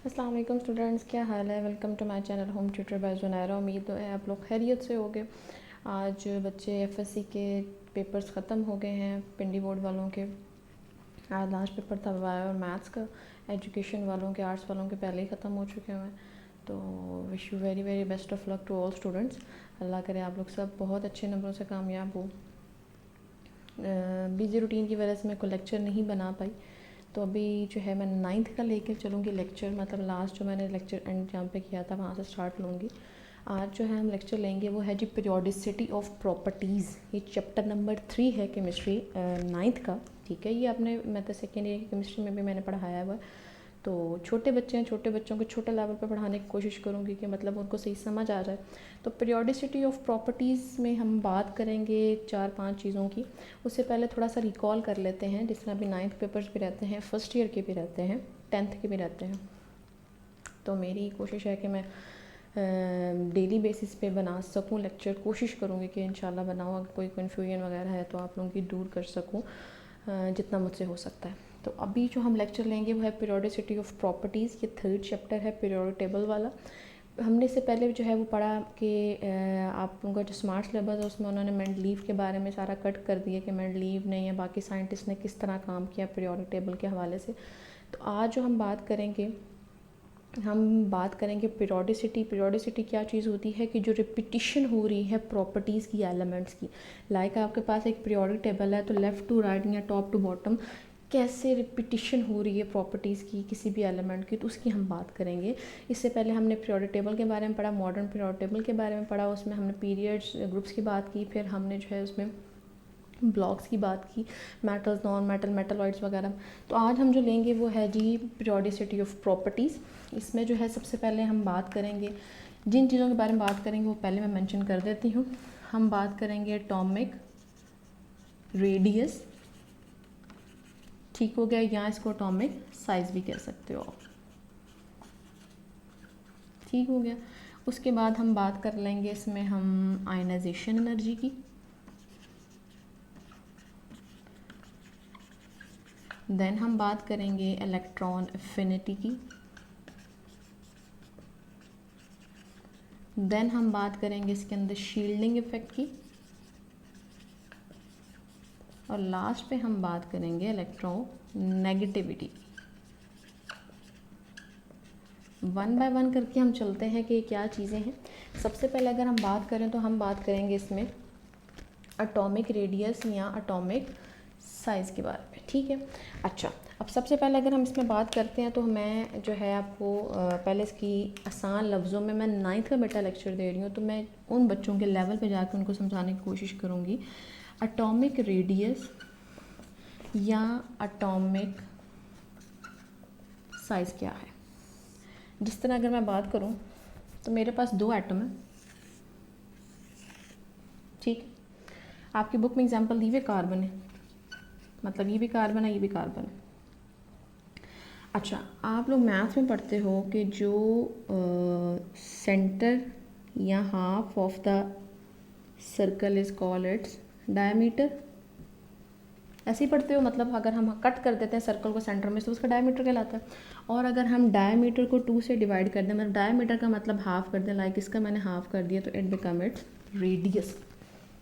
अस्सलाम वालेकुम स्टूडेंट्स, क्या हाल है। Welcome to my channel home tutor by Junaira. उम्मीद है आप लोग खैरियत से होंगे। आज बच्चे एफएससी के पेपर्स ख़त्म हो गए हैं, पिंडी बोर्ड वालों के। आज लास्ट पेपर था बायो और मैथ्स का। एजुकेशन वालों के, आर्ट्स वालों के पहले ही ख़त्म हो चुके हैं। तो wish you very very best of luck to all students. Allah करे आप लोग सब बहुत अच्छे नंबरों से कामयाब हो। बिजी रूटीन की वजह से मैं कोई लेक्चर नहीं बना पाई, तो अभी जो है मैं 9th का लेकर चलूँगी लेक्चर। मतलब लास्ट जो मैंने लेक्चर एंड जहाँ पे किया था वहाँ से स्टार्ट लूँगी। आज जो है हम लेक्चर लेंगे वो है जी पीरियोडिसिटी ऑफ प्रॉपर्टीज़। ये चैप्टर नंबर 3 है केमिस्ट्री 9th का। ठीक है, ये आपने मतलब सेकेंड ईयर की केमिस्ट्री में भी मैंने पढ़ाया हुआ। तो छोटे बच्चे हैं, छोटे बच्चों को छोटे लेवल पे पढ़ाने की कोशिश करूँगी कि मतलब उनको सही समझ आ जाए। तो पीरियोडिसिटी ऑफ प्रॉपर्टीज़ में हम बात करेंगे 4-5 चीज़ों की। उससे पहले थोड़ा सा रिकॉल कर लेते हैं, जिस तरह अभी 9th पेपर्स भी रहते हैं, फर्स्ट ईयर के भी रहते हैं, 10th के भी रहते हैं। तो मेरी कोशिश है कि मैं डेली बेसिस पे बना सकूं लेक्चर। कोशिश करूँगी कि इंशाल्लाह बनाऊँ। अगर कोई कन्फ्यूजन वगैरह है तो आप लोगों की दूर कर सकूँ जितना मुझसे हो सकता है। तो अभी जो हम लेक्चर लेंगे वो है पीरियोडिसिटी ऑफ प्रॉपर्टीज़। ये 3rd चैप्टर है पीरियोडिक टेबल वाला। हमने इससे पहले जो है वो पढ़ा कि आप लोगों का जो स्मार्ट सिलेबस है उसमें उन्होंने मेंडलीव के बारे में सारा कट कर दिया कि मेंडलीव ने या बाकी साइंटिस्ट ने किस तरह काम किया पीरियोडिक टेबल के हवाले से। तो आज जो हम बात करेंगे पीरियोडिसिटी क्या चीज़ होती है कि जो रिपीटिशन हो रही है प्रॉपर्टीज़ की, एलिमेंट्स की। लाइक आपके पास एक पीरियोडिक टेबल है तो लेफ़्ट टू राइट या टॉप टू बॉटम कैसे रिपीटिशन हो रही है प्रॉपर्टीज़ की किसी भी एलिमेंट की, तो उसकी हम बात करेंगे। इससे पहले हमने पीरियोडिक टेबल के बारे में पढ़ा, मॉडर्न पीरियोडिक टेबल के बारे में पढ़ा। उसमें हमने पीरियड्स, ग्रुप्स की बात की। फिर हमने जो है उसमें ब्लॉक्स की बात की, मेटल्स, नॉन मेटल, मेटलॉइड्स वगैरह। तो आज हम जो लेंगे वो है जी पीरियोडिसिटी ऑफ प्रॉपर्टीज़। इसमें जो है सबसे पहले हम बात करेंगे, जिन चीज़ों के बारे में बात करेंगे वो पहले मैं मेंशन कर देती हूँ। हम बात करेंगे एटॉमिक रेडियस, ठीक हो गया, या इसको एटॉमिक साइज़ भी कह सकते हो आप, ठीक हो गया। उसके बाद हम बात कर लेंगे इसमें हम आयनाइजेशन एनर्जी की। देन हम बात करेंगे इलेक्ट्रॉन एफिनिटी की। देन हम बात करेंगे इसके अंदर शील्डिंग इफेक्ट की। और लास्ट पे हम बात करेंगे इलेक्ट्रोनेगेटिविटी। वन बाय वन करके हम चलते हैं कि क्या चीज़ें हैं। सबसे पहले अगर हम बात करें तो हम बात करेंगे इसमें एटॉमिक रेडियस या एटॉमिक साइज़ के बारे में, ठीक है। अच्छा, अब सबसे पहले अगर हम इसमें बात करते हैं तो मैं जो है आपको पहले इसकी आसान लफ्ज़ों में, मैं 9th का बेटा लेक्चर दे रही हूँ तो मैं उन बच्चों के लेवल पे जाकर उनको समझाने की कोशिश करूँगी। एटॉमिक रेडियस या एटॉमिक साइज़ क्या है। जिस तरह अगर मैं बात करूँ तो मेरे पास 2 एटम हैं, ठीक। आपकी बुक में एग्जांपल दी हुई कार्बन है, मतलब ये भी कार्बन है, ये भी कार्बन है। अच्छा, आप लोग मैथ्स में पढ़ते हो कि जो सेंटर या half of the circle is called its diameter, ऐसे ही पढ़ते हो। मतलब अगर हम कट कर देते हैं सर्कल को सेंटर में तो उसका डायमीटर कहलाता है। और अगर हम डायमीटर को 2 से डिवाइड कर दें, मतलब डायमीटर का मतलब हाफ कर दें, लाइक इसका मैंने हाफ कर दिया तो इट बिकम इट्स रेडियस,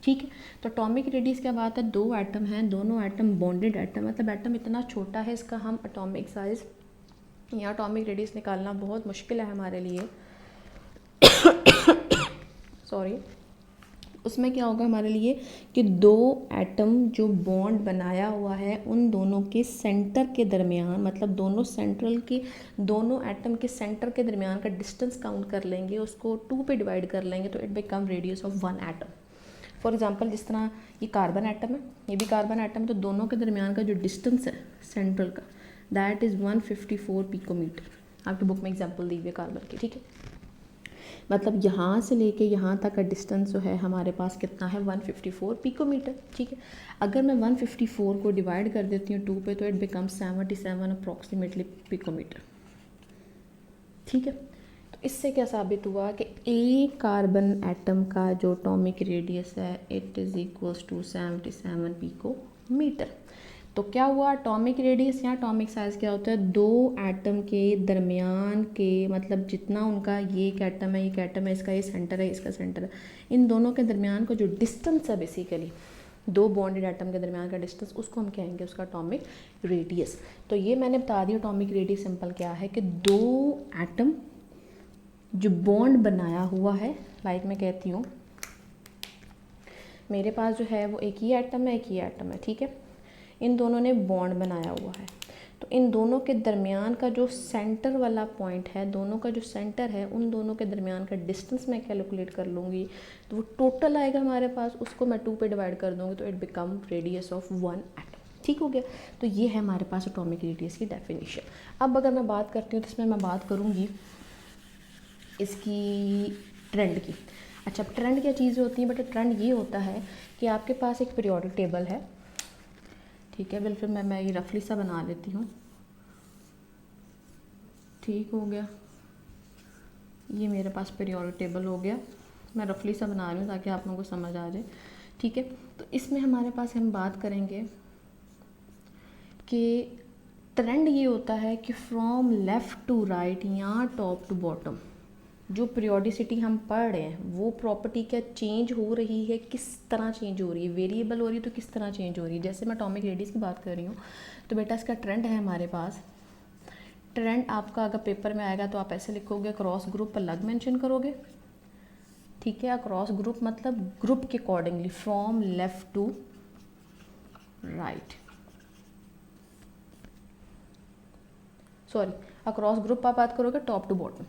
ठीक है। तो एटॉमिक रेडियस क्या बात है, 2 एटम हैं, दोनों एटम बॉन्डेड एटम, मतलब एटम इतना छोटा है इसका हम एटॉमिक साइज़ या एटॉमिक रेडियस निकालना बहुत मुश्किल है हमारे लिए। सॉरी। उसमें क्या होगा हमारे लिए कि 2 एटम जो बॉन्ड बनाया हुआ है उन दोनों के सेंटर के दरमियान, मतलब दोनों एटम के सेंटर के दरमियान का डिस्टेंस काउंट कर लेंगे, उसको 2 पे डिवाइड कर लेंगे तो it become radius of 1 atom. For example जिस तरह ये कार्बन एटम है, ये भी कार्बन एटम है, तो दोनों के दरमियान का जो डिस्टेंस है सेंट्रल का, दैट इज़ 154 पिकोमीटर। आपकी बुक में एग्जांपल दी हुई है कार्बन की, ठीक है। मतलब यहाँ से लेके यहाँ तक का डिस्टेंस जो है हमारे पास कितना है, 154 पिकोमीटर, ठीक है। अगर मैं 154 को डिवाइड कर देती हूँ 2 पे तो इट बिकम 77 अप्रॉक्सीमेटली पिकोमीटर, ठीक है। तो इससे क्या साबित हुआ कि एक कार्बन एटम का जो एटॉमिक रेडियस है it is equals to 77 picometre. तो क्या हुआ, एटॉमिक रेडियस या एटॉमिक साइज़ क्या होता है, दो एटम के दरमियान के, मतलब जितना उनका ये एक एटम है, ये एक एटम है, इसका ये सेंटर है, इसका सेंटर है, इन दोनों के दरमियान का जो डिस्टेंस है बेसिकली, दो बॉन्डेड एटम के दरमियान का डिस्टेंस, उसको हम कहेंगे उसका एटॉमिक रेडियस। तो ये मैंने बता दिया एटॉमिक रेडियस सिंपल क्या है कि दो एटम जो बॉन्ड बनाया हुआ है, लाइक मैं कहती हूँ मेरे पास जो है वो एक ही एटम है, एक ही एटम है, ठीक है, इन दोनों ने बॉन्ड बनाया हुआ है, तो इन दोनों के दरमियान का जो सेंटर वाला पॉइंट है, दोनों का जो सेंटर है, उन दोनों के दरमियान का डिस्टेंस मैं कैलकुलेट कर लूँगी, तो वो टोटल आएगा हमारे पास, उसको मैं 2 पे डिवाइड कर दूँगी, तो it become radius of one atom. ठीक हो गया। तो ये है हमारे पास एटॉमिक रेडियस की डेफिनेशन। अब अगर मैं बात करती हूँ तो इसमें मैं बात करूँगी इसकी ट्रेंड की। अच्छा, ट्रेंड क्या चीज़ें होती हैं बेटा, ट्रेंड ये होता है कि आपके पास एक पीरियोडिक टेबल है, ठीक है, बिल्कुल मैं ये रफली सा बना लेती हूँ, ठीक हो गया, ये मेरे पास पीरियोडिक टेबल हो गया, मैं रफली सा बना रही हूँ ताकि आप लोगों को समझ आ जाए, ठीक है। तो इसमें हमारे पास हम बात करेंगे कि ट्रेंड ये होता है कि फ्रॉम लेफ़्ट टू राइट या टॉप टू बॉटम जो पीरियोडिसिटी हम पढ़ रहे हैं वो प्रॉपर्टी क्या चेंज हो रही है, किस तरह चेंज हो रही है, वेरिएबल हो रही है तो किस तरह चेंज हो रही है। जैसे मैं एटॉमिक रेडियस की बात कर रही हूँ तो बेटा इसका ट्रेंड है हमारे पास, ट्रेंड आपका अगर पेपर में आएगा तो आप ऐसे लिखोगे, क्रॉस ग्रुप अलग मेंशन करोगे, ठीक है, क्रॉस ग्रुप मतलब ग्रुप के accordingly from left to right, sorry across group आप बात करोगे टॉप टू बॉटम,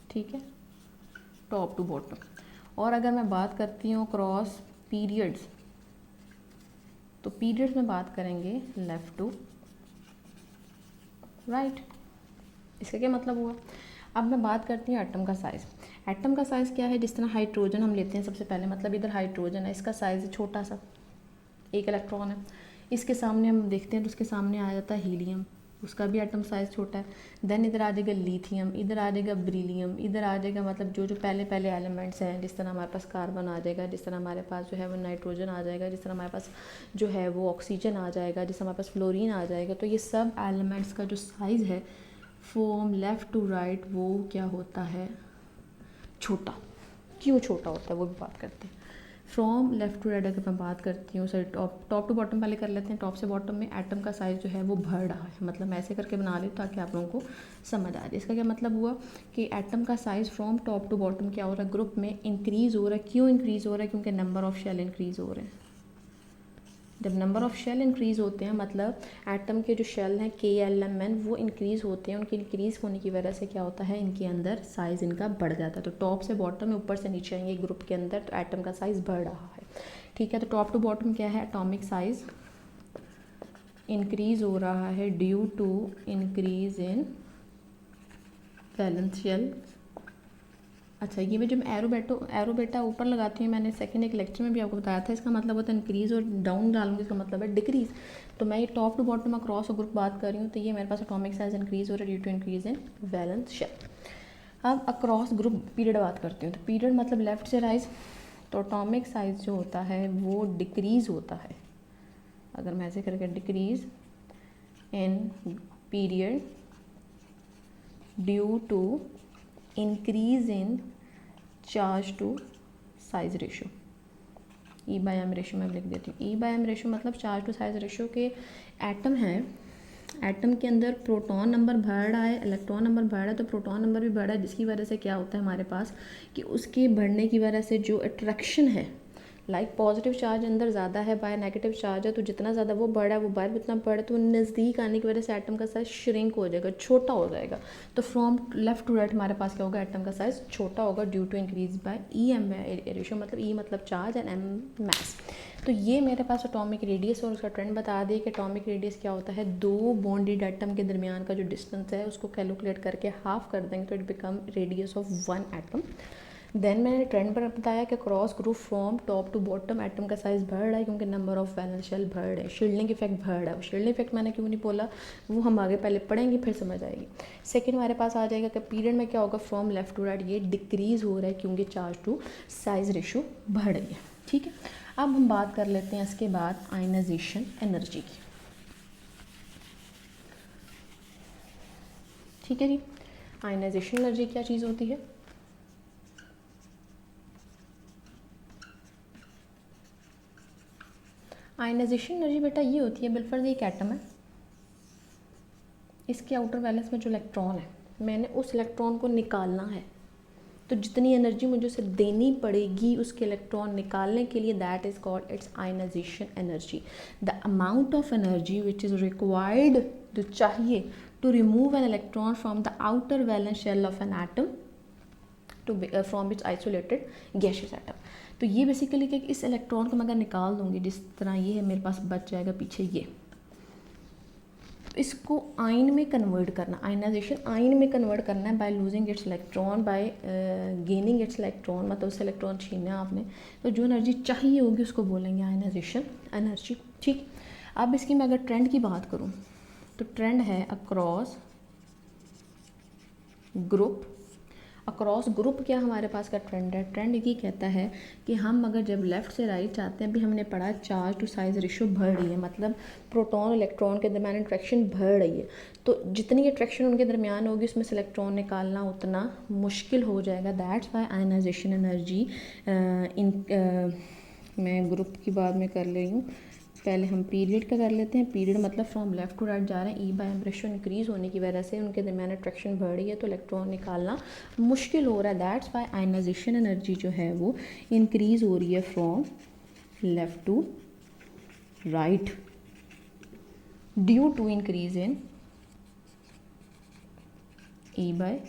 ठीक है, टॉप टू बॉटम। और अगर मैं बात करती हूँ क्रॉस पीरियड्स, तो पीरियड्स में बात करेंगे लेफ़्ट टू राइट। इसका क्या मतलब हुआ। अब मैं बात करती हूँ एटम का साइज़। एटम का साइज़ क्या है, जिस तरह हाइड्रोजन हम लेते हैं सबसे पहले, मतलब इधर हाइड्रोजन है, इसका साइज़ छोटा सा, एक इलेक्ट्रॉन है, इसके सामने हम देखते हैं तो उसके सामने आ जाता है हीलियम, उसका भी एटम साइज़ छोटा है। देन इधर आ जाएगा लिथियम, इधर आ जाएगा ब्रिलियम, इधर आ जाएगा मतलब जो जो पहले पहले एलिमेंट्स हैं, जिस तरह हमारे पास कार्बन आ जाएगा, जिस तरह हमारे पास जो है वो नाइट्रोजन आ जाएगा, जिस तरह हमारे पास जो है वो ऑक्सीजन आ जाएगा, जिस तरह हमारे पास फ्लोरीन आ जाएगा। तो ये सब एलिमेंट्स का जो साइज़ है फ्रॉम लेफ़्ट टू राइट वो क्या होता है, छोटा। क्यों छोटा होता है वो भी बात करते हैं। फ्रॉम लेफ़्ट टू राइट अगर मैं बात करती हूँ, सर टॉप टू बॉटम पहले कर लेते हैं। टॉप से बॉटम में एटम का साइज़ जो है वो बढ़ रहा है, मतलब मैं ऐसे करके बना ली ताकि आप लोगों को समझ आ जाए। इसका क्या मतलब हुआ कि एटम का size from top to bottom क्या हो रहा है, ग्रुप में इंक्रीज़ हो रहा है। क्यों इंक्रीज़ हो रहा है, क्योंकि नंबर ऑफ़ शेल इंक्रीज़ हो रहे हैं। जब नंबर ऑफ़ शेल इंक्रीज़ होते हैं मतलब एटम के जो शेल हैं KLMN वो इंक्रीज़ होते हैं, उनके इंक्रीज़ होने की वजह से क्या होता है, इनके अंदर साइज़ इनका बढ़ जाता है। तो टॉप से बॉटम में ऊपर से नीचे आएंगे ग्रुप के अंदर, तो एटम का साइज़ बढ़ रहा है, ठीक है। तो टॉप टू बॉटम क्या है, एटॉमिक साइज़ इंक्रीज़ हो रहा है due to increase in valence shell. अच्छा, ये मैं जब एरो बेटा ऊपर लगाती हूँ, मैंने सेकंड एक लेक्चर में भी आपको बताया था, इसका मतलब होता है इंक्रीज़, और डाउन डालूंगी इसका मतलब है डिक्रीज़। तो मैं ये टॉप टू बॉटम अक्रॉस और ग्रुप बात कर रही हूँ, तो ये मेरे पास एटॉमिक साइज़ इंक्रीज़ हो रहा है due to increase in valence shell. अब अक्रॉस ग्रुप पीरियड बात करती हूँ, तो पीरियड मतलब लेफ़्ट से राइज, तो एटॉमिक साइज़ जो होता है वो डिक्रीज़ होता है। अगर मैं ऐसे करके decrease in period due to increase in charge to size ratio, E/m ratio मैं लिख देती हूँ। E/m रेशो मतलब चार्ज टू साइज रेशो के एटम हैं, एटम के अंदर प्रोटॉन नंबर बढ़ रहा है, इलेक्ट्रॉन नंबर बढ़ रहा है, तो प्रोटॉन नंबर भी बढ़ रहा है, जिसकी वजह से क्या होता है हमारे पास कि उसके बढ़ने की वजह से जो अट्रैक्शन है, लाइक पॉजिटिव चार्ज अंदर ज़्यादा है, बाय नेगेटिव चार्ज है, तो जितना ज़्यादा वो बढ़ा है वो बाहर उतना बढ़ा, तो नज़दीक आने की वजह से एटम का साइज़ श्रिंक हो जाएगा, छोटा हो जाएगा। तो फ्रॉम लेफ़्ट टू राइट हमारे पास क्या होगा, एटम का साइज़ छोटा होगा due to increase by E/m ratio, मतलब E मतलब चार्ज एंड M मास। तो ये मेरे पास एटॉमिक रेडियस और उसका ट्रेंड बता दिए कि एटॉमिक रेडियस क्या होता है, दो बॉन्डेड एटम के दरमियान का जो डिस्टेंस है उसको कैलकुलेट करके हाफ कर देंगे तो it become radius of one atom. Then मैंने ट्रेंड पर बताया कि cross group from top to bottom atom का साइज़ बढ़ रहा है क्योंकि नंबर ऑफ वैलेंस शेल बढ़ रहे हैं, शील्डिंग इफेक्ट बढ़ रहा है। शील्डिंग इफेक्ट मैंने क्यों नहीं बोला वो हम आगे पहले पढ़ेंगे फिर समझ आएगी। सेकंड हमारे पास आ जाएगा कि पीरियड में क्या होगा, फ्रॉम लेफ्ट टू राइट ये डिक्रीज़ हो रहा है क्योंकि चार्ज टू साइज़ रेशो बढ़ रही है, ठीक है। अब हम बात कर लेते हैं इसके बाद आयनाइजेशन एनर्जी की। ठीक है जी, आयनाइजेशन एनर्जी क्या चीज़ होती है? आयनाइजेशन एनर्जी बेटा ये होती है, बिलफर्ज एक एटम है, इसके आउटर वैलेंस में जो इलेक्ट्रॉन है, मैंने उस इलेक्ट्रॉन को निकालना है, तो जितनी एनर्जी मुझे उसे देनी पड़ेगी उसके इलेक्ट्रॉन निकालने के लिए, that is called its ionisation energy. The amount of energy which is required, जो चाहिए to remove an electron from the outer valence shell of an atom to from its isolated gaseous atom. तो ये basically कि इस electron को मैं अगर निकाल दूंगी, जिस तरह ये है मेरे पास बच जाएगा पीछे ये, इसको आयन में कन्वर्ट करना, आयनाइजेशन आयन में कन्वर्ट करना है by losing its electron, bye gaining it's electron, मतलब उससे इलेक्ट्रॉन छीनना आपने, तो जो एनर्जी चाहिए होगी उसको बोलेंगे आयनाइजेशन एनर्जी। ठीक, अब इसकी मैं अगर ट्रेंड की बात करूँ तो ट्रेंड है अक्रॉस ग्रुप। अक्रॉस ग्रुप क्या हमारे पास का ट्रेंड है? ट्रेंड ये कहता है कि हम अगर जब लेफ़्ट से राइट चाहते हैं, अभी हमने पढ़ा चार्ज टू साइज रेशो बढ़ रही है, मतलब प्रोटॉन इलेक्ट्रॉन के दरमियान अट्रैक्शन बढ़ रही है, तो जितनी अट्रैक्शन उनके दरमियान होगी उसमें से इलेक्ट्रॉन निकालना उतना मुश्किल हो जाएगा। That's why ionisation energy in मैं ग्रुप की बात में कर रही हूँ, पहले हम पीरियड का कर लेते हैं। पीरियड मतलब फ्रॉम लेफ्ट टू राइट जा रहे हैं, E by M ratio increase होने की वजह से उनके दरमियान अट्रैक्शन बढ़ रही है, तो इलेक्ट्रॉन निकालना मुश्किल हो रहा है। दैट्स वाई आयनाइजेशन एनर्जी जो है वो इंक्रीज हो रही है from left to right due to increase in E by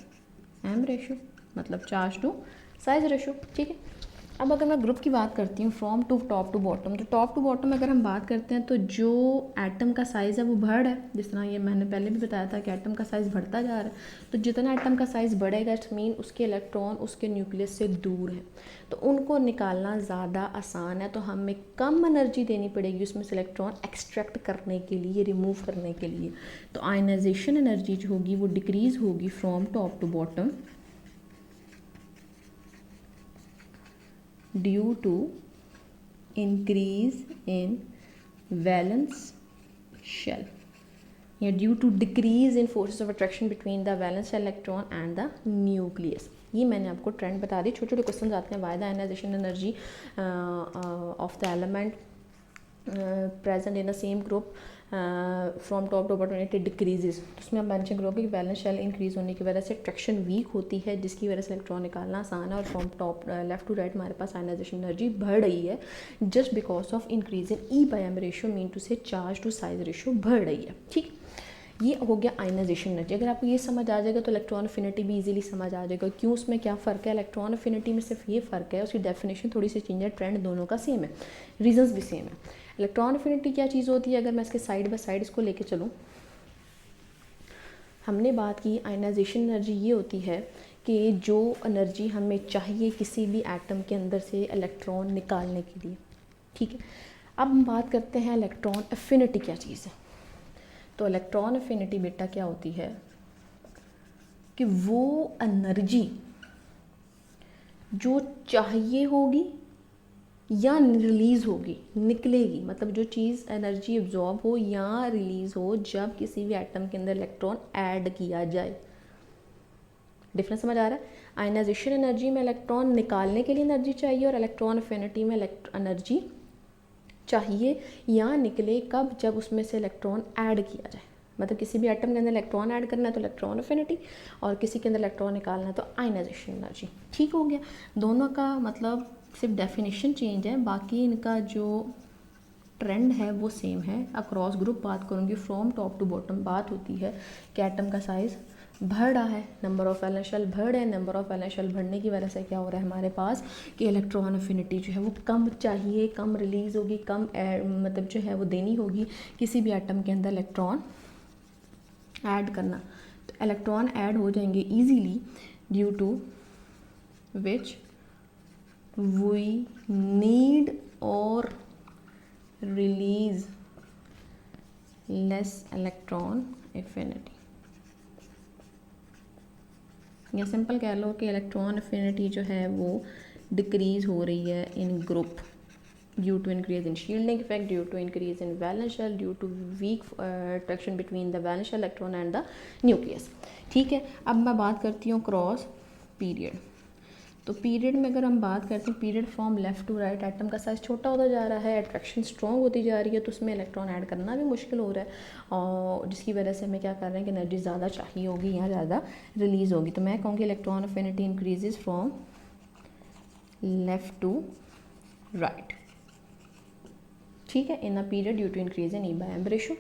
M ratio, मतलब चार्ज टू साइज रेशो। ठीक है, अब अगर मैं ग्रुप की बात करती हूँ from to top to bottom, तो टॉप टू बॉटम अगर हम बात करते हैं तो जो एटम का साइज़ है वो बढ़ रहा है, जिस तरह ये मैंने पहले भी बताया था कि एटम का साइज़ बढ़ता जा रहा है, तो जितना एटम का साइज़ बढ़ेगा इट्स मीन उसके इलेक्ट्रॉन उसके न्यूक्लियस से दूर है, तो उनको निकालना ज़्यादा आसान है, तो हमें कम एनर्जी देनी पड़ेगी उसमें से इलेक्ट्रॉन एक्सट्रैक्ट करने के लिए, रिमूव करने के लिए। तो आयनाइजेशन एनर्जी जो होगी वो डिक्रीज़ होगी from top to bottom due to increase in valence shell या due to decrease in forces of attraction between the valence shell electron and the nucleus। ये मैंने आपको ट्रेंड बता दी। छोटे छोटे क्वेश्चन आते हैं, why the ionisation energy of the element present in the same group from top to bottom it decreases, उसमें हम मेंशन करोगे कि बैलेंस शेल इंक्रीज होने की वजह से अट्रैक्शन वीक होती है, जिसकी वजह से इलेक्ट्रॉन निकालना आसान है, और from top left to right हमारे पास आयनाइजेशन एनर्जी बढ़ रही है just because of increase in E by M ratio, mean to से चार्ज टू साइज रेशो बढ़ रही है। ठीक, ये हो गया आयनाइजेशन एनर्जी। अगर आपको ये समझ आ जाएगा तो इलेक्ट्रॉन अफिनिटी भी इजीली समझ आ जाएगा, क्यों उसमें क्या फ़र्क है। इलेक्ट्रॉन अफिनिटी में सिर्फ ये फ़र्क है, उसकी डेफिनेशन थोड़ी सी चेंज है, ट्रेंड दोनों का सेम है, रीजंस भी सेम है। इलेक्ट्रॉन अफिनिटी क्या चीज़ होती है, अगर मैं इसके साइड बाय साइड इसको लेके चलूँ, हमने बात की आयनाइजेशन एनर्जी ये होती है कि जो एनर्जी हमें चाहिए किसी भी एटम के अंदर से इलेक्ट्रॉन निकालने के लिए। ठीक है, अब हम बात करते हैं इलेक्ट्रॉन अफिनिटी क्या चीज़ है। तो इलेक्ट्रॉन अफिनिटी बेटा क्या होती है कि वो एनर्जी जो चाहिए होगी या रिलीज़ होगी, निकलेगी, मतलब जो चीज़ एनर्जी एब्जॉर्ब हो या रिलीज़ हो जब किसी भी एटम के अंदर इलेक्ट्रॉन ऐड किया जाए। डिफरेंस समझ आ रहा है? आयनाइजेशन एनर्जी में इलेक्ट्रॉन निकालने के लिए एनर्जी चाहिए, और इलेक्ट्रॉन अफिनिटी में एनर्जी चाहिए या निकले कब, जब उसमें से इलेक्ट्रॉन ऐड किया जाए, मतलब किसी भी एटम के अंदर इलेक्ट्रॉन ऐड करना है तो इलेक्ट्रॉन अफिनिटी, और किसी के अंदर इलेक्ट्रॉन निकालना है तो आयनाइजेशन एनर्जी। ठीक हो गया, दोनों का मतलब सिर्फ डेफिनेशन चेंज है, बाकी इनका जो ट्रेंड है वो सेम है। अक्रॉस ग्रुप बात करूँगी, फ्रॉम टॉप टू बॉटम बात होती है कि एटम का साइज़ बढ़ रहा है, नंबर ऑफ वैलेंस शेल बढ़ रहे हैं, नंबर ऑफ वैलेंस शेल बढ़ने की वजह से क्या हो रहा है हमारे पास कि इलेक्ट्रॉन अफिनिटी जो है वो कम चाहिए, कम रिलीज़ होगी, कम मतलब जो है वो देनी होगी किसी भी एटम के अंदर इलेक्ट्रॉन ऐड करना, तो इलेक्ट्रॉन ऐड हो जाएंगे easily, due to which we need और रिलीज लेस इलेक्ट्रॉन एफिनिटी, या सिंपल कह लो कि इलेक्ट्रॉन एफिनिटी जो है वो डिक्रीज़ हो रही है इन group due to increase in shielding effect, due to increase in valence shell, due to weak attraction between the valence shell electron and the nucleus। ठीक है, अब मैं बात करती हूँ क्रॉस पीरियड। तो पीरियड में अगर हम बात करते हैं, period from left to right, atom का साइज़ छोटा होता जा रहा है, अट्रैक्शन स्ट्रॉन्ग होती जा रही है, तो उसमें इलेक्ट्रॉन ऐड करना भी मुश्किल हो रहा है, और जिसकी वजह से हमें क्या कर रहे हैं कि एनर्जी ज़्यादा चाहिए होगी या ज़्यादा रिलीज़ होगी। तो मैं कहूँगी electron affinity increases from left to right. ठीक है, in a period due to increase in E by M ratio.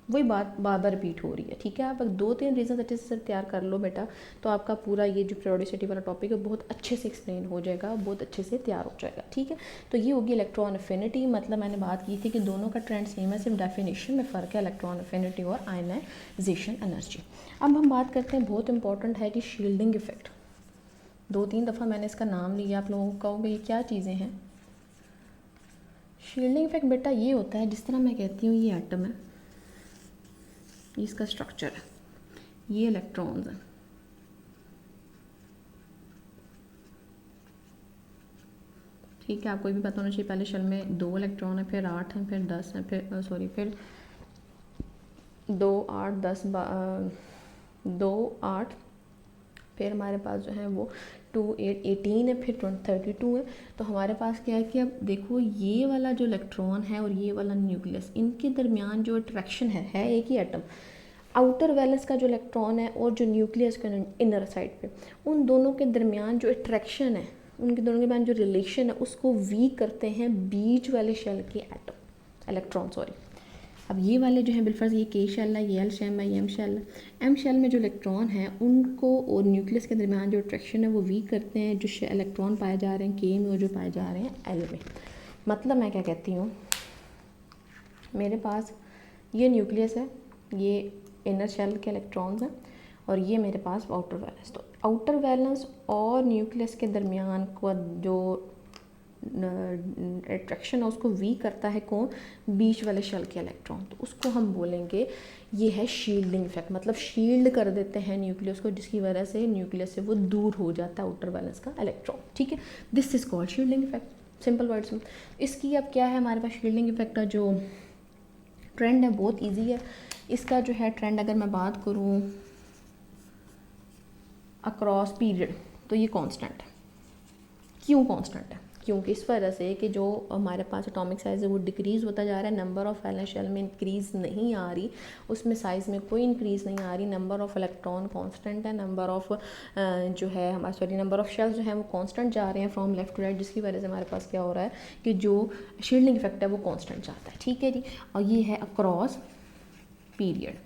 वही बात बार बार रिपीट हो रही है। ठीक है, आप 2-3 रीज़न अच्छे से तैयार कर लो बेटा, तो आपका पूरा ये जो पीरियोडिसिटी वाला टॉपिक है बहुत अच्छे से एक्सप्लेन हो जाएगा, बहुत अच्छे से तैयार हो जाएगा। ठीक है, तो ये होगी इलेक्ट्रॉन अफिनिटी। मतलब मैंने बात की थी कि दोनों का ट्रेंड सेम है, सिर्फ डेफिनेशन में फ़र्क है, इलेक्ट्रॉन अफिनिटी और आयनाइजेशन एनर्जी। अब हम बात करते हैं, बहुत इंपॉर्टेंट है कि शील्डिंग इफेक्ट। 2-3 दफ़ा मैंने इसका नाम लिया, आप लोगों को कहोगे ये क्या चीज़ें हैं। शील्डिंग इफेक्ट बेटा ये होता है, जिस तरह मैं कहती हूँ ये एटम है, इसका स्ट्रक्चर है, ये इलेक्ट्रॉन्स हैं, ठीक है, आपको भी पता होना चाहिए। पहले शेल में 2 इलेक्ट्रॉन है, फिर 8 हैं, फिर 10 हैं, फिर फिर 2 8 10 2 8, फिर हमारे पास जो है वो 2 8 18 है, फिर 32 है। तो हमारे पास क्या है कि अब देखो ये वाला जो इलेक्ट्रॉन है और ये वाला न्यूक्लियस, इनके दरमियान जो अट्रैक्शन है एक ही एटम। आउटर वैलेंस का जो इलेक्ट्रॉन है और जो न्यूक्लियस का इनर साइड पे, उन दोनों के दरमियान जो अट्रैक्शन है, उनके दोनों के दरमियान जो रिलेशन है, उसको वीक करते हैं बीच वाले शेल के एटम इलेक्ट्रॉन, सॉरी। अब ये वाले जो हैं बिलफर्ज, ये के शेल है, ये एल शेल है, ये एम शेल है। एम शेल में जो इलेक्ट्रॉन है उनको और न्यूक्लियस के दरमियान जो अट्रैक्शन है वो वीक करते हैं जो इलेक्ट्रॉन पाए जा रहे हैं के में और जो पाए जा रहे हैं एल में। मतलब मैं क्या कहती हूँ, मेरे पास ये न्यूक्लियस है, ये इनर शेल के इलेक्ट्रॉन्स हैं, और ये मेरे पास आउटर वैलेंस। तो आउटर वैलेंस और न्यूक्लियस के दरमियान को जो अट्रैक्शन है उसको वीक करता है कौन, बीच वाले शेल के इलेक्ट्रॉन। तो उसको हम बोलेंगे ये है शील्डिंग इफेक्ट। मतलब शील्ड कर देते हैं न्यूक्लियस को, जिसकी वजह से न्यूक्लियस से वो दूर हो जाता है आउटर वैलेंस का इलेक्ट्रॉन। ठीक है, this is called shielding effect, simple words में। इसकी अब क्या है, हमारे पास शील्डिंग इफेक्ट का जो ट्रेंड है बहुत ईजी है। इसका जो है ट्रेंड अगर मैं बात करूँ अक्रॉस पीरियड, तो ये कांस्टेंट है। क्यों कांस्टेंट है, क्योंकि इस वजह से कि जो हमारे पास एटॉमिक साइज़ है वो डिक्रीज़ होता जा रहा है, नंबर ऑफ़ वैलेंस शेल में इंक्रीज़ नहीं आ रही, उसमें साइज़ में कोई इंक्रीज़ नहीं आ रही, नंबर ऑफ़ इलेक्ट्रॉन कांस्टेंट है, नंबर ऑफ़ जो है हमारे सॉरी नंबर ऑफ़ शेल्स जो है वो कांस्टेंट जा रहे हैं फ्रॉम लेफ़्ट टू राइट, जिसकी वजह से हमारे पास क्या हो रहा है कि जो शील्डिंग इफेक्ट है वो कांस्टेंट जाता है। ठीक है जी, और ये है अक्रॉस पीरियड।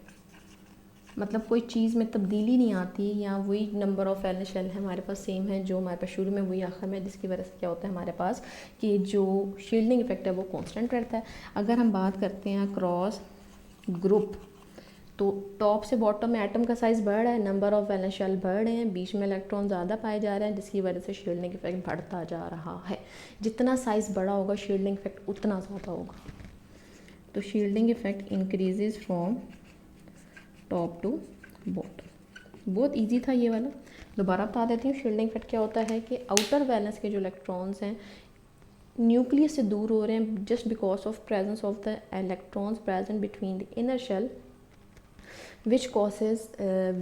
मतलब कोई चीज़ में तब्दीली नहीं आती, या वही नंबर ऑफ़ वैलेंस शेल है हमारे पास सेम है जो हमारे पास शुरू में वही आखिर में, जिसकी वजह से क्या होता है हमारे पास कि जो शील्डिंग इफेक्ट है वो कांस्टेंट रहता है। अगर हम बात करते हैं क्रॉस ग्रुप, तो टॉप से बॉटम में एटम का साइज़ बढ़ रहा है, नंबर ऑफ़ वैलेंस शेल बढ़ रहे हैं, बीच में इलेक्ट्रॉन ज़्यादा पाए जा रहे हैं, जिसकी वजह से शील्डिंग इफेक्ट बढ़ता जा रहा है। जितना साइज़ बड़ा होगा शील्डिंग इफेक्ट उतना ज़्यादा होगा। तो shielding effect increases from top to bottom. बहुत इजी था ये वाला, दोबारा बता देती हूँ। शील्डिंग इफेक्ट क्या होता है कि आउटर वैलेंस के जो इलेक्ट्रॉन्स हैं न्यूक्लियस से दूर हो रहे हैं just because of presence of the electrons present between the inner shell which causes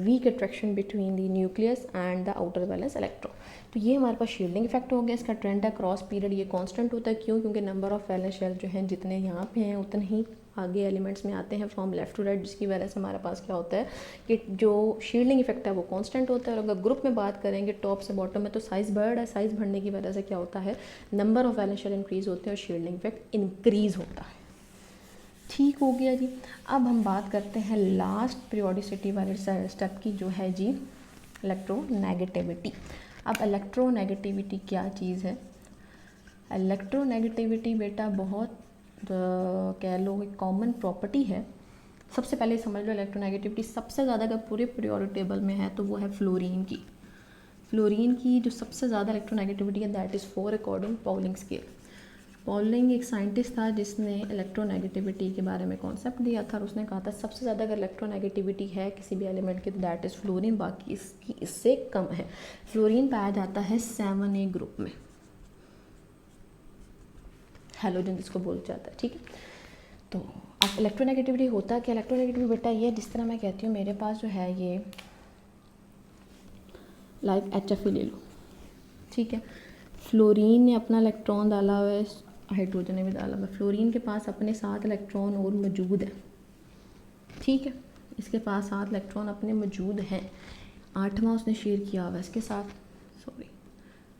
weak attraction between the nucleus and the outer valence electron। तो ये हमारे पास शील्डिंग इफेक्ट हो गया। इसका ट्रेंड है क्रॉस पीरियड, ये कांस्टेंट होता है। क्यों? क्योंकि नंबर ऑफ वैलेंस शेल जो हैं जितने यहाँ पे हैं उतने ही आगे एलिमेंट्स में आते हैं फ्रॉम लेफ्ट टू राइट, जिसकी वजह से हमारे पास क्या होता है कि जो शील्डिंग इफेक्ट है वो कांस्टेंट होता है। और अगर ग्रुप में बात करेंगे टॉप से बॉटम में, तो साइज़ बढ़ रहा है, साइज़ बढ़ने की वजह से क्या होता है number of valence shell increase होते हैं और शील्डिंग इफेक्ट इंक्रीज़ होता है। ठीक हो गया जी। अब हम बात करते हैं लास्ट पीरियोडिसिटी वाले स्टेप की, जो है जी इलेक्ट्रोनेगेटिविटी। अब इलेक्ट्रोनेगेटिविटी क्या चीज़ है? इलेक्ट्रोनेगेटिविटी बेटा बहुत कह लो एक कॉमन प्रॉपर्टी है। सबसे पहले समझ लो इलेक्ट्रोनेगेटिविटी सबसे ज़्यादा अगर पूरे पीरियोडिक टेबल में है तो वो है फ्लोरीन की। फ्लोरीन की जो सबसे ज़्यादा इलेक्ट्रोनेगेटिविटी है that is 4 according Pauling scale. Pauling एक साइंटिस्ट था जिसने इलेक्ट्रोनेगेटिविटी के बारे में कॉन्सेप्ट दिया था, और उसने कहा था सबसे ज़्यादा अगर इलेक्ट्रोनेगेटिविटी है किसी भी एलिमेंट की तो दैट इज़ फ्लोरीन, बाकी इसकी इससे कम है। फ्लोरीन पाया जाता है 7A ग्रुप में। हैलोजन जिसको बोल जाता है, ठीक है। तो अब इलेक्ट्रोनेगेटिविटी होता क्या, इलेक्ट्रोनेगेटिविटी बेटा ये जिस तरह मैं कहती हूँ मेरे पास जो है ये लाइक HF ले लो, ठीक है। फ्लोरीन ने अपना इलेक्ट्रॉन डाला हुआ है, हाइड्रोजन ने भी डाला हुआ है, फ्लोरीन के पास अपने 7 इलेक्ट्रॉन और मौजूद है, ठीक है। इसके पास 7 इलेक्ट्रॉन अपने मौजूद हैं, 8वां उसने शेयर किया हुआ है इसके साथ, सॉरी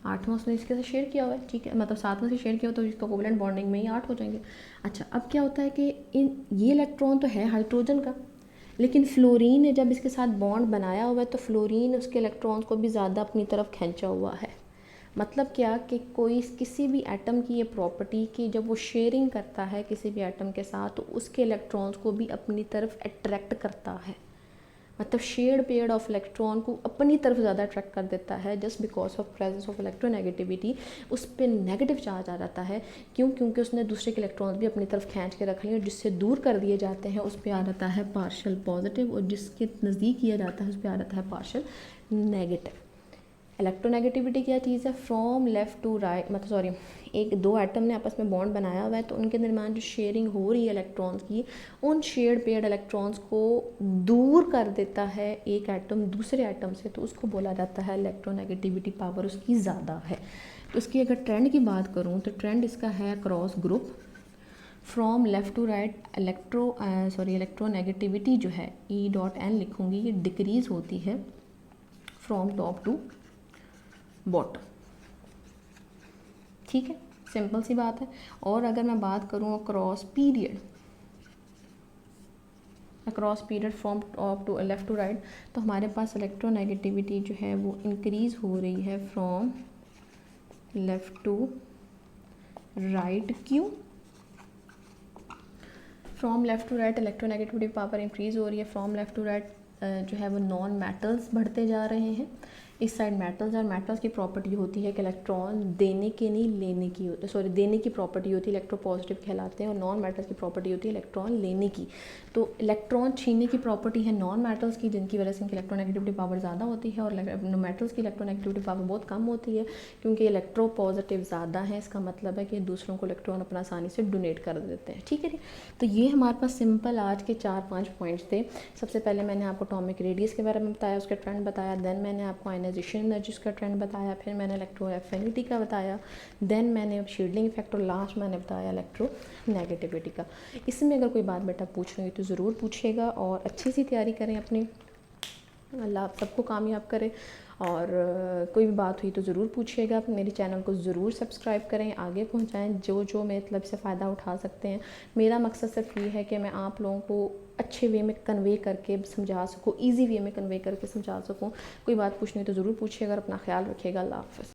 8वां उसने इसके साथ शेयर किया हुआ है, ठीक है। मतलब 7वां से शेयर किया हो तो इसका कोवलेंट बॉन्डिंग में ही 8 हो जाएंगे। अच्छा, अब क्या होता है कि ये इलेक्ट्रॉन तो है हाइड्रोजन का, लेकिन फ्लोरीन ने जब इसके साथ बॉन्ड बनाया हुआ है तो फ्लोरीन उसके इलेक्ट्रॉन्स को भी ज़्यादा अपनी तरफ खींचा हुआ है। मतलब क्या कि कोई किसी भी एटम की ये प्रॉपर्टी कि जब वो शेयरिंग करता है किसी भी एटम के साथ तो उसके इलेक्ट्रॉन्स को भी अपनी तरफ अट्रैक्ट करता है, मतलब शेयर्ड पेयर ऑफ इलेक्ट्रॉन को अपनी तरफ ज़्यादा अट्रैक्ट कर देता है just because of presence of electronegativity. उस पर नेगेटिव चार्ज आ जाता है, क्यों? क्योंकि उसने दूसरे के इलेक्ट्रॉन्स भी अपनी तरफ खींच के रख लिए और जिससे दूर कर दिए जाते हैं उस पर आ जाता है पार्शियल पॉजिटिव और जिसके नज़दीक किया जाता है उस पर आ जाता है पार्शियल नेगेटिव। इलेक्ट्रोनेगेटिविटी क्या चीज़ है, फ्रॉम लेफ़्ट टू राइट, मतलब सॉरी एक दो एटम ने आपस में बॉन्ड बनाया हुआ है तो उनके दरमियान जो शेयरिंग हो रही है इलेक्ट्रॉन्स की, उन शेयर्ड पेयर्ड इलेक्ट्रॉन्स को दूर कर देता है एक एटम दूसरे एटम से, तो उसको बोला जाता है इलेक्ट्रोनेगेटिविटी पावर उसकी ज़्यादा है। तो इसकी अगर ट्रेंड की बात करूँ तो ट्रेंड इसका है cross group from left to right. Electronegativity जो है E.N लिखूँगी, ये डिक्रीज़ होती है फ्रॉम टॉप टू बॉटम, ठीक है, सिंपल सी बात है। और अगर मैं बात करूँ across period from top to left to right, तो हमारे पास इलेक्ट्रोनेगेटिविटी जो है वो इंक्रीज़ हो रही है फ्रॉम लेफ़्ट टू राइट। क्यों? From left to right electronegativity power increase हो रही है, फ्रॉम लेफ़्ट टू राइट जो है वो नॉन मेटल्स बढ़ते जा रहे हैं, इस साइड मेटल्स, और मेटल्स की प्रॉपर्टी होती है कि इलेक्ट्रॉन देने के नहीं लेने की होती है, सॉरी देने की प्रॉपर्टी होती है, इलेक्ट्रोपॉजिटिव कहलाते हैं, और नॉन मेटल्स की प्रॉपर्टी होती है इलेक्ट्रॉन लेने की। तो इलेक्ट्रॉन छीनने की प्रॉपर्टी है नॉन मेटल्स की, जिनकी वजह से इनकी इलेक्ट्रोनेगेटिविटी पावर ज़्यादा होती है, और मेटल्स की इलेक्ट्रोनेगेटिविटी पावर बहुत कम होती है क्योंकि इलेक्ट्रोपॉजिटिव ज़्यादा है। इसका मतलब है कि दूसरों को इलेक्ट्रॉन अपना आसानी से डोनेट कर देते हैं, ठीक है जी। तो ये हमारे पास सिंपल आज के 4-5 पॉइंट्स थे। सबसे पहले मैंने आपको एटॉमिक रेडियस के बारे में बताया, उसका ट्रेंड बताया, देन मैंने आपको आयनाइजेशन एनर्जी का ट्रेंड बताया, फिर मैंने इलेक्ट्रो एफिनिटी का बताया, देन मैंने शील्डिंग इफेक्ट, और लास्ट मैंने बताया इलेक्ट्रोनेगेटिविटी का। इसमें अगर कोई बात बेटा पूछ रही है तो ज़रूर पूछिएगा और अच्छी सी तैयारी करें अपनी, अल्लाह आप सबको कामयाब करे। और कोई भी बात हुई तो ज़रूर पूछिएगा, मेरे चैनल को ज़रूर सब्सक्राइब करें, आगे पहुंचाएं जो मतलब से फ़ायदा उठा सकते हैं। मेरा मकसद सिर्फ ये है कि मैं आप लोगों को अच्छे वे में कन्वे करके समझा सकूँ, ईजी वे में कन्वे करके समझा सकूँ। कोई बात पूछनी हो तो ज़रूर पूछिएगा और अपना ख्याल रखिएगा। अल्लाह हाफ़िज़।